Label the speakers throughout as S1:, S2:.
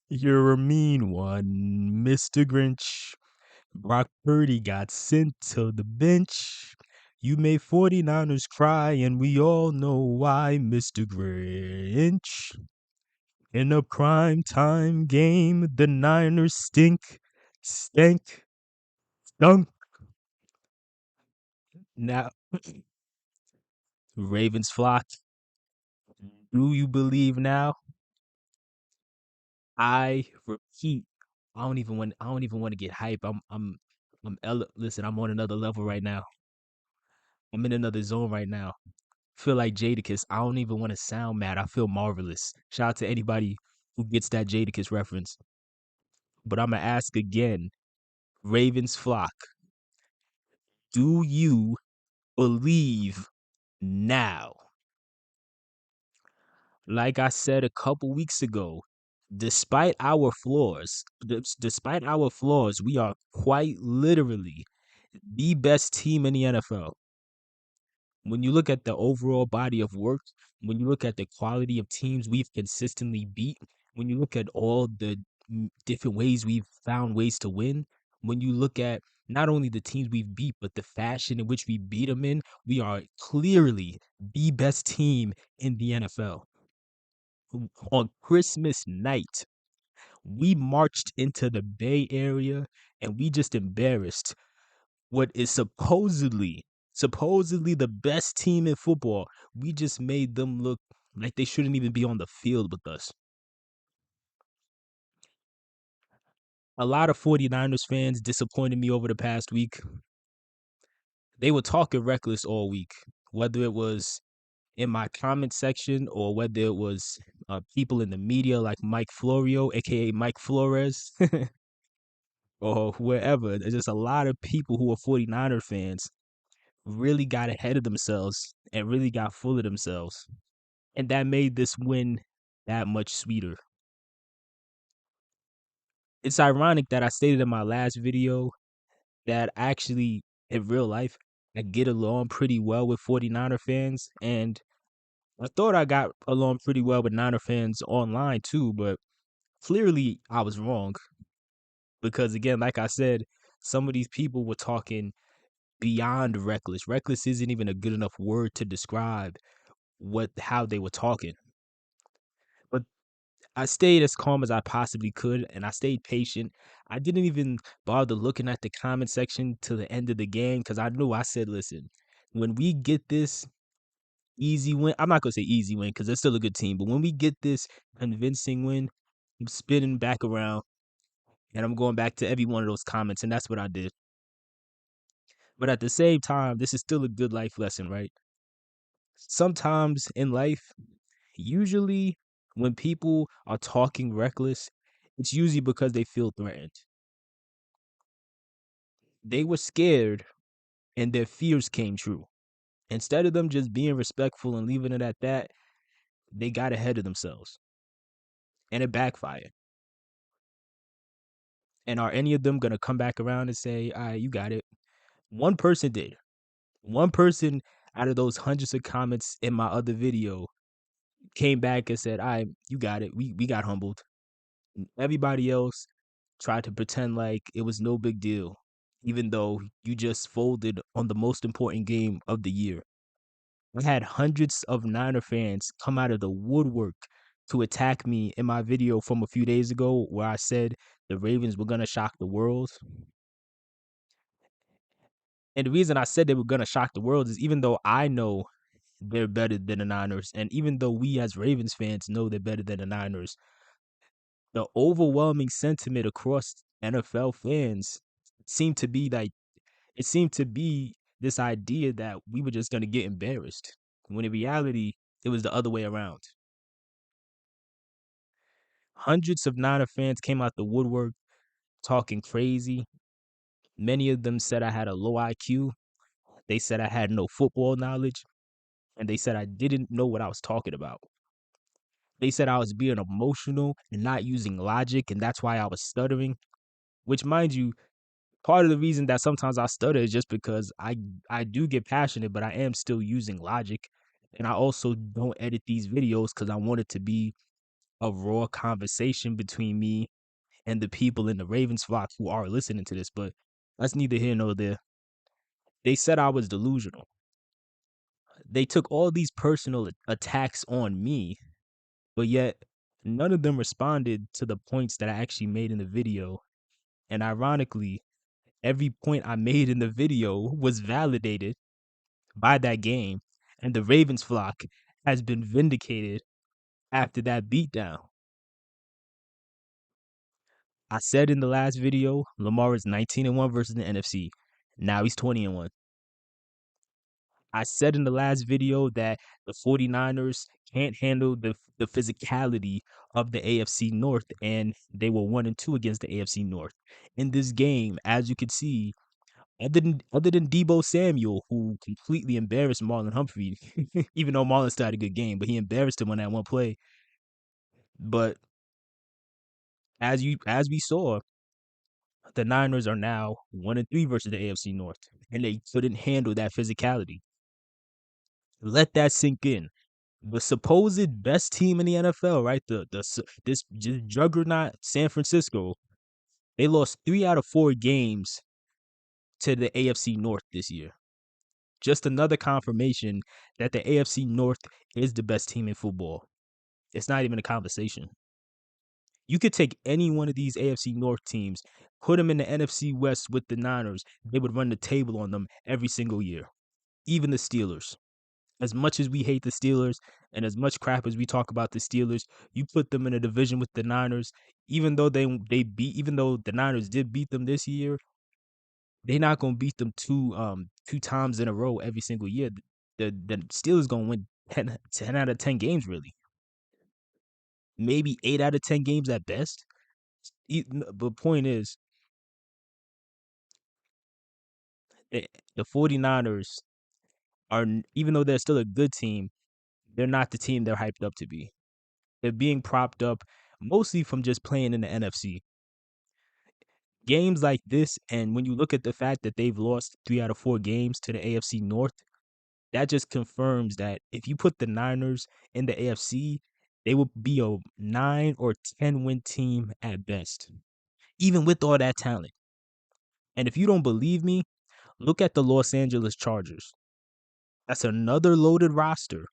S1: You're a mean one, Mr. Grinch. Brock Purdy got sent to the bench. You made 49ers cry, and we all know why, Mr. Grinch. In a prime time game, the Niners stank, stunk. Now, Ravens flock, do you believe now? I repeat, I don't even want to get hype. Listen, I'm on another level right now. I'm in another zone right now. Feel like Jadakiss. I don't even want to sound mad. I feel marvelous. Shout out to anybody who gets that Jadakiss reference. But I'm gonna ask again, Ravens flock, do you believe now? Like I said a couple weeks ago, despite our flaws, we are quite literally the best team in the NFL. When you look at the overall body of work, when you look at the quality of teams we've consistently beat, when you look at all the different ways we've found ways to win, when you look at not only the teams we've beat, but the fashion in which we beat them in, we are clearly the best team in the NFL. On Christmas night, we marched into the Bay Area and we just embarrassed what is supposedly the best team in football. We just made them look like they shouldn't even be on the field with us. A lot of 49ers fans disappointed me over the past week. They were talking reckless all week, whether it was in my comment section or whether it was people in the media like Mike Florio, aka Mike Flores, or wherever. There's just a lot of people who are 49er fans really got ahead of themselves and really got full of themselves. And that made this win that much sweeter. It's ironic that I stated in my last video that actually, in real life, I get along pretty well with 49er fans. And I thought I got along pretty well with Niner fans online too, but clearly I was wrong. Because again, like I said, some of these people were talking beyond reckless. Reckless isn't even a good enough word to describe how they were talking. But I stayed as calm as I possibly could and I stayed patient. I didn't even bother looking at the comment section to the end of the game because I knew I said, listen, when we get this easy win, I'm not going to say easy win because they're still a good team, but when we get this convincing win, I'm spinning back around and I'm going back to every one of those comments, and that's what I did. But at the same time, this is still a good life lesson, right? Sometimes in life, usually when people are talking reckless, it's usually because they feel threatened. They were scared and their fears came true. Instead of them just being respectful and leaving it at that, they got ahead of themselves and it backfired. And are any of them going to come back around and say, all right, you got it? One person did. One person out of those hundreds of comments in my other video came back and said, all right, you got it. We got humbled. Everybody else tried to pretend like it was no big deal, even though you just folded on the most important game of the year. I had hundreds of Niner fans come out of the woodwork to attack me in my video from a few days ago where I said the Ravens were going to shock the world. And the reason I said they were going to shock the world is even though I know they're better than the Niners, and even though we as Ravens fans know they're better than the Niners, the overwhelming sentiment across NFL fans seemed to be like it seemed to be this idea that we were just going to get embarrassed when in reality it was the other way around. Hundreds of Niner fans came out the woodwork talking crazy. Many of them said I had a low IQ. They said I had no football knowledge, and they said I didn't know what I was talking about. They said I was being emotional and not using logic, and that's why I was stuttering. Which, mind you, part of the reason that sometimes I stutter is just because I do get passionate, but I am still using logic. And I also don't edit these videos because I want it to be a raw conversation between me and the people in the Ravens flock who are listening to this, but that's neither here nor there. They said I was delusional. They took all these personal attacks on me, but yet none of them responded to the points that I actually made in the video. And ironically, every point I made in the video was validated by that game, and the Ravens flock has been vindicated after that beatdown. I said in the last video, Lamar is 19-1 versus the NFC. Now he's 20-1. I said in the last video that the 49ers can't handle the physicality of the AFC North, and they were 1-2 against the AFC North. In this game, as you can see, other than Debo Samuel, who completely embarrassed Marlon Humphrey, even though Marlon still had a good game, but he embarrassed him on that one play. But as we saw, the Niners are now 1-3 versus the AFC North, and they couldn't handle that physicality. Let that sink in. The supposed best team in the NFL, right? This juggernaut San Francisco, they lost 3 out of 4 games to the AFC North this year. Just another confirmation that the AFC North is the best team in football. It's not even a conversation. You could take any one of these AFC North teams, put them in the NFC West with the Niners, they would run the table on them every single year. Even the Steelers. As much as we hate the Steelers and as much crap as we talk about the Steelers, you put them in a division with the Niners, even though even though the Niners did beat them this year, they're not gonna beat them two times in a row every single year. The Steelers gonna win 10 out of 10 games really. Maybe 8 out of 10 games at best. But point is, the 49ers are, even though they're still a good team, they're not the team they're hyped up to be. They're being propped up mostly from just playing in the NFC. Games like this, and when you look at the fact that they've lost 3 out of 4 games to the AFC North, that just confirms that if you put the Niners in the AFC, they will be a 9 or 10 win team at best, even with all that talent. And if you don't believe me, look at the Los Angeles Chargers. That's another loaded roster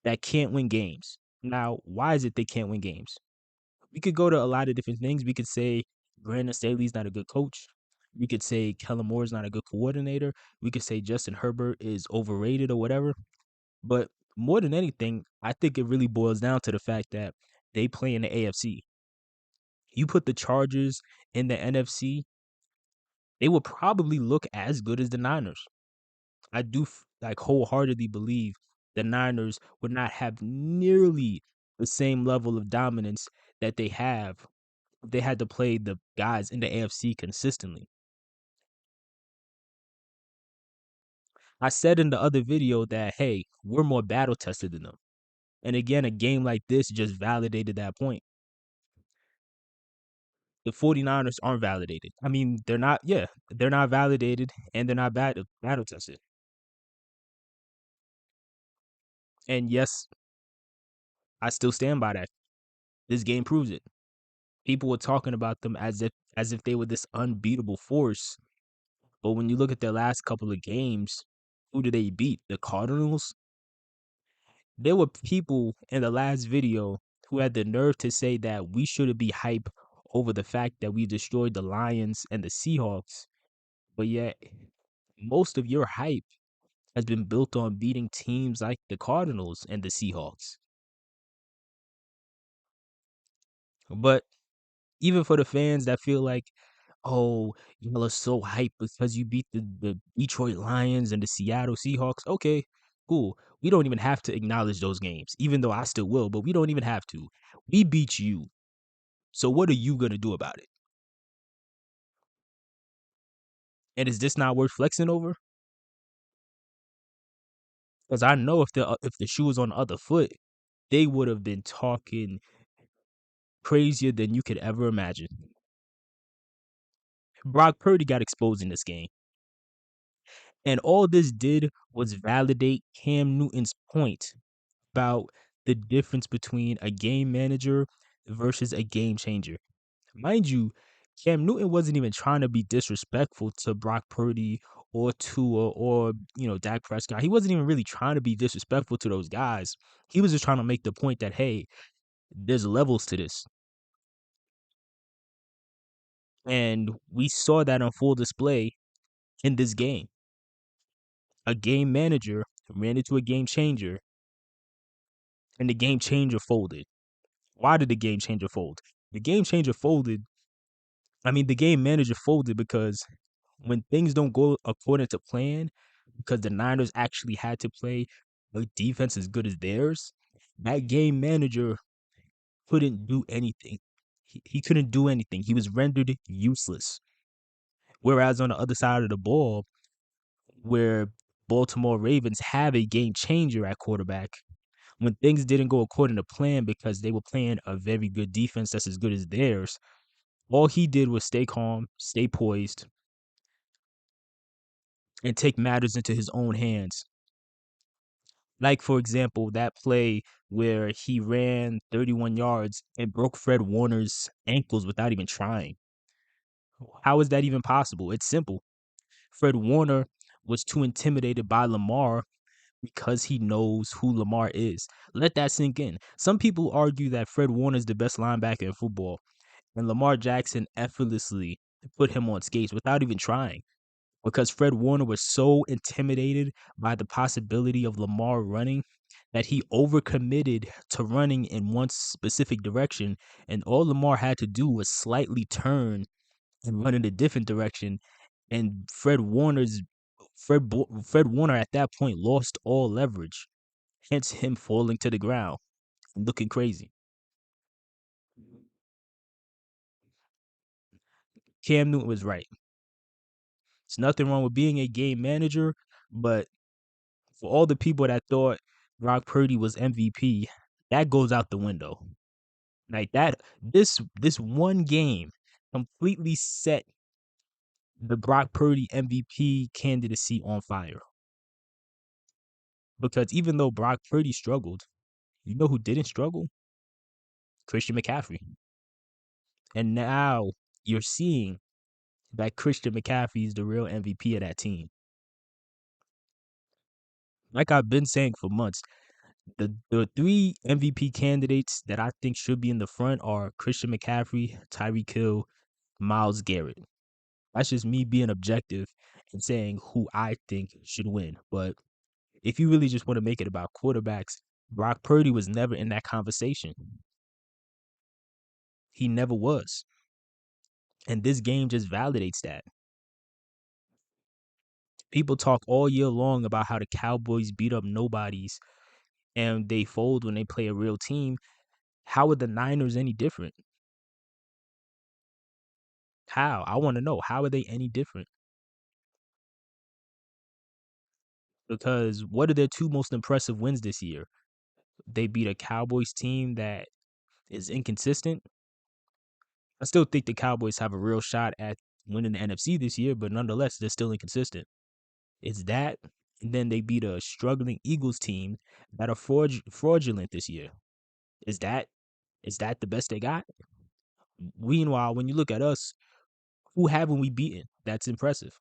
S1: that can't win games. Now, why is it they can't win games? We could go to a lot of different things. We could say Brandon Staley's not a good coach. We could say Kellen Moore's not a good coordinator. We could say Justin Herbert is overrated or whatever. But more than anything, I think it really boils down to the fact that they play in the AFC. You put the Chargers in the NFC, they will probably look as good as the Niners. I do wholeheartedly believe the Niners would not have nearly the same level of dominance that they have if they had to play the guys in the AFC consistently. I said in the other video that, hey, we're more battle tested than them. And again, a game like this just validated that point. The 49ers aren't validated. I mean, they're not validated and they're not battle tested. And yes, I still stand by that. This game proves it. People were talking about them as if they were this unbeatable force. But when you look at their last couple of games, who did they beat? The Cardinals? There were people in the last video who had the nerve to say that we shouldn't be hype over the fact that we destroyed the Lions and the Seahawks. But yet, most of your hype has been built on beating teams like the Cardinals and the Seahawks. But even for the fans that feel like, oh, y'all are so hyped because you beat the Detroit Lions and the Seattle Seahawks. Okay, cool. We don't even have to acknowledge those games, even though I still will, but we don't even have to. We beat you. So what are you going to do about it? And is this not worth flexing over? Because I know if the shoe was on the other foot, they would have been talking crazier than you could ever imagine. Brock Purdy got exposed in this game. And all this did was validate Cam Newton's point about the difference between a game manager versus a game changer. Mind you, Cam Newton wasn't even trying to be disrespectful to Brock Purdy or Tua or, Dak Prescott. He wasn't even really trying to be disrespectful to those guys. He was just trying to make the point that, hey, there's levels to this. And we saw that on full display in this game. A game manager ran into a game changer, and the game changer folded. Why did the game changer fold? The game changer folded. The game manager folded because when things don't go according to plan, because the Niners actually had to play a defense as good as theirs, that game manager couldn't do anything. He couldn't do anything. He was rendered useless. Whereas on the other side of the ball, where Baltimore Ravens have a game changer at quarterback, when things didn't go according to plan because they were playing a very good defense that's as good as theirs, all he did was stay calm, stay poised, and take matters into his own hands. Like, for example, that play where he ran 31 yards and broke Fred Warner's ankles without even trying. How is that even possible? It's simple. Fred Warner was too intimidated by Lamar because he knows who Lamar is. Let that sink in. Some people argue that Fred Warner is the best linebacker in football, and Lamar Jackson effortlessly put him on skates without even trying, because Fred Warner was so intimidated by the possibility of Lamar running that he overcommitted to running in one specific direction, and all Lamar had to do was slightly turn and run in a different direction, and Fred Warner at that point lost all leverage, hence him falling to the ground and looking crazy. Cam Newton was right. There's nothing wrong with being a game manager, but for all the people that thought Brock Purdy was MVP, that goes out the window. Like that, this one game completely set the Brock Purdy MVP candidacy on fire. Because even though Brock Purdy struggled, you know who didn't struggle? Christian McCaffrey. And now you're seeing that Christian McCaffrey is the real MVP of that team. Like I've been saying for months, the three MVP candidates that I think should be in the front are Christian McCaffrey, Tyreek Hill, Myles Garrett. That's just me being objective and saying who I think should win. But if you really just want to make it about quarterbacks, Brock Purdy was never in that conversation. He never was. And this game just validates that. People talk all year long about how the Cowboys beat up nobodies and they fold when they play a real team. How are the Niners any different? How? I want to know. How are they any different? Because what are their two most impressive wins this year? They beat a Cowboys team that is inconsistent. I still think the Cowboys have a real shot at winning the NFC this year, but nonetheless, they're still inconsistent. It's that, and then they beat a struggling Eagles team that are fraudulent this year. Is that the best they got? Meanwhile, when you look at us, who haven't we beaten? That's impressive.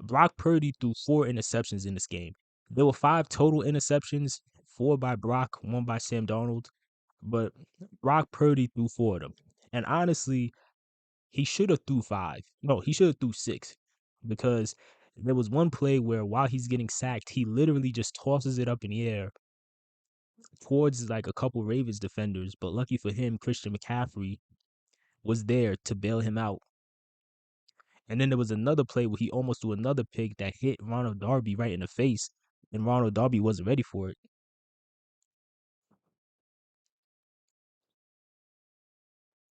S1: Brock Purdy threw 4 interceptions in this game. There were 5 total interceptions, 4 by Brock, 1 by Sam Darnold, but Brock Purdy threw 4 of them. And honestly, he should have threw 5. No, he should have threw 6, because there was one play where while he's getting sacked, he literally just tosses it up in the air towards like a couple Ravens defenders. But lucky for him, Christian McCaffrey was there to bail him out. And then there was another play where he almost threw another pick that hit Ronald Darby right in the face, and Ronald Darby wasn't ready for it.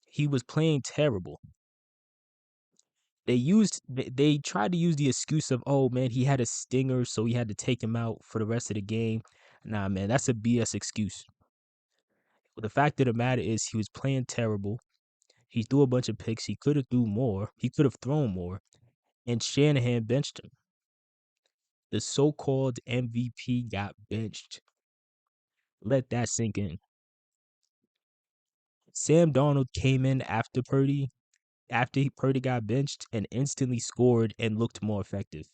S1: He was playing terrible. They tried to use the excuse of, oh man, he had a stinger, so he had to take him out for the rest of the game. Nah, man, that's a BS excuse. But the fact of the matter is, he was playing terrible. He threw a bunch of picks. He could have threw more. He could have thrown more. And Shanahan benched him. The so-called MVP got benched. Let that sink in. Sam Darnold came in after Purdy got benched, and instantly scored and looked more effective.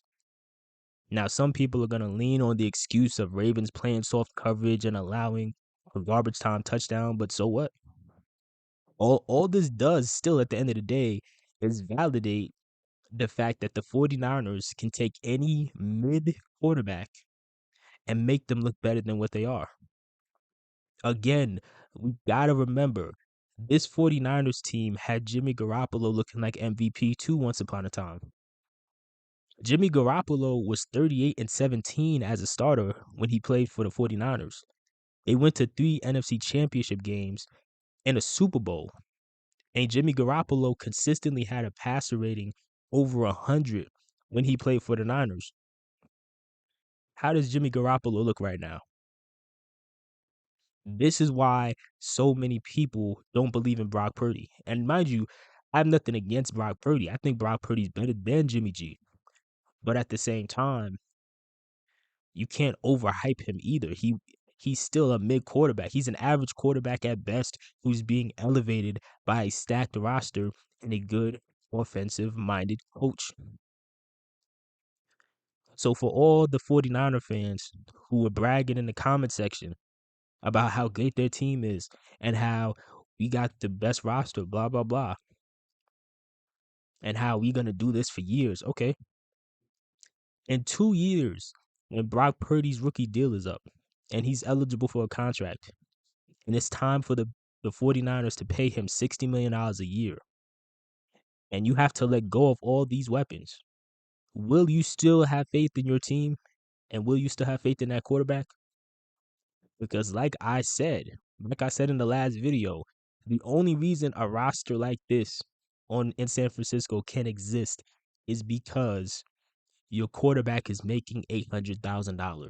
S1: Now, some people are going to lean on the excuse of Ravens playing soft coverage and allowing a garbage time touchdown, but so what? All this does still at the end of the day is validate the fact that the 49ers can take any mid quarterback and make them look better than what they are. Again, we got to remember this 49ers team had Jimmy Garoppolo looking like MVP too once upon a time. Jimmy Garoppolo was 38-17 as a starter when he played for the 49ers. They went to 3 NFC championship games and a Super Bowl. And Jimmy Garoppolo consistently had a passer rating over 100 when he played for the Niners. How does Jimmy Garoppolo look right now? This is why so many people don't believe in Brock Purdy. And mind you, I have nothing against Brock Purdy. I think Brock Purdy's better than Jimmy G. But at the same time, you can't overhype him either. He's still a mid quarterback. He's an average quarterback at best who's being elevated by a stacked roster and a good offensive minded coach. So for all the 49er fans who were bragging in the comment section about how great their team is and how we got the best roster, blah blah blah, and how we gonna do this for years. Okay. In 2 years, when Brock Purdy's rookie deal is up and he's eligible for a contract, and it's time for the 49ers to pay him $60 million a year, and you have to let go of all these weapons, will you still have faith in your team? And will you still have faith in that quarterback? Because like I said in the last video, the only reason a roster like this in San Francisco can exist is because your quarterback is making $800,000.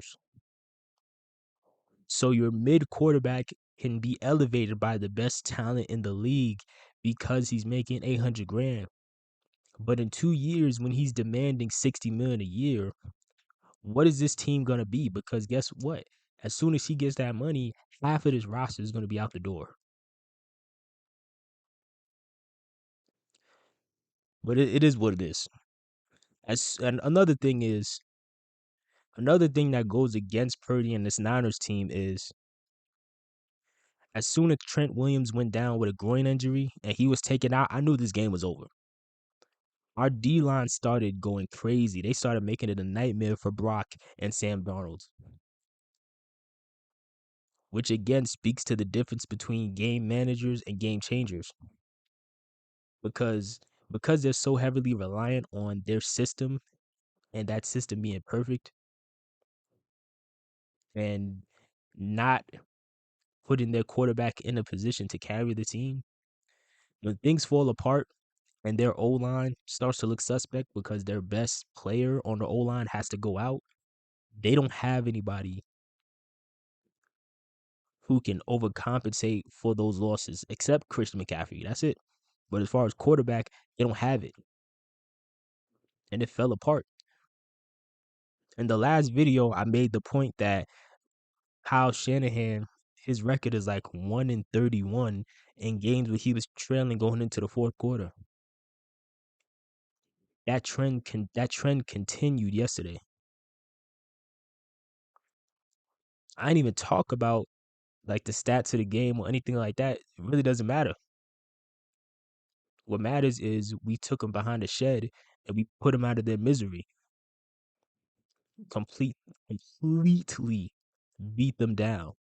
S1: So your mid quarterback can be elevated by the best talent in the league because he's making 800 grand. But in 2 years, when he's demanding 60 million a year, what is this team gonna be? Because guess what? As soon as he gets that money, half of this roster is gonna be out the door. But it is what it is. And another thing that goes against Purdy and this Niners team is as soon as Trent Williams went down with a groin injury and he was taken out, I knew this game was over. Our D line started going crazy. They started making it a nightmare for Brock and Sam Darnold, which again speaks to the difference between game managers and game changers. Because they're so heavily reliant on their system and that system being perfect and not putting their quarterback in a position to carry the team. When things fall apart and their O line starts to look suspect because their best player on the O line has to go out, they don't have anybody who can overcompensate for those losses except Christian McCaffrey. That's it. But as far as quarterback, they don't have it. And it fell apart. In the last video, I made the point that Kyle Shanahan, his record is like 1-31 in games where he was trailing going into the fourth quarter. That trend continued yesterday. I didn't even talk about like the stats of the game or anything like that. It really doesn't matter. What matters is we took them behind the shed and we put them out of their misery. Completely beat them down.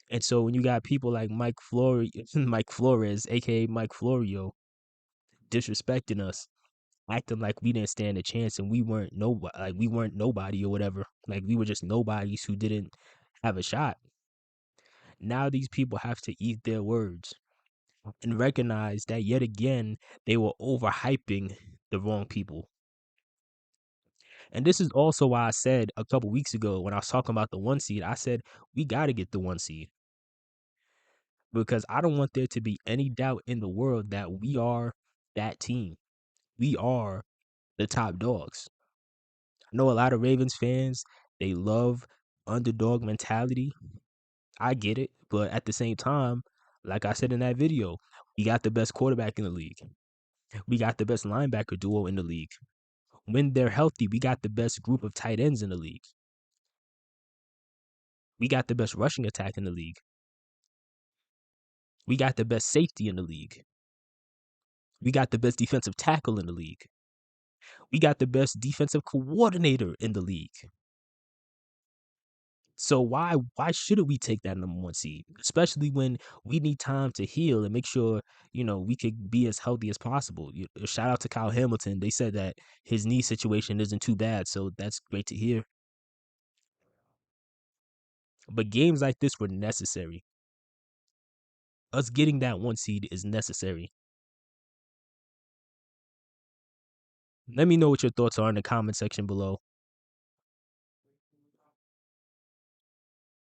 S1: And so when you got people like Mike Flores, aka Mike Florio, disrespecting us, acting like we didn't stand a chance and we weren't nobody or whatever. Like we were just nobodies who didn't have a shot. Now these people have to eat their words and recognize that yet again they were overhyping the wrong people. And this is also why I said a couple weeks ago when I was talking about the 1 seed, I said we got to get the 1 seed. Because I don't want there to be any doubt in the world that we are that team. We are the top dogs. I know a lot of Ravens fans, they love underdog mentality. I get it, but at the same time, like I said in that video, we got the best quarterback in the league. We got the best linebacker duo in the league. When they're healthy, we got the best group of tight ends in the league. We got the best rushing attack in the league. We got the best safety in the league. We got the best defensive tackle in the league. We got the best defensive coordinator in the league. So why shouldn't we take that number one seed? Especially when we need time to heal and make sure, we could be as healthy as possible. Shout out to Kyle Hamilton. They said that his knee situation isn't too bad, so that's great to hear. But games like this were necessary. Us getting that one seed is necessary. Let me know what your thoughts are in the comment section below.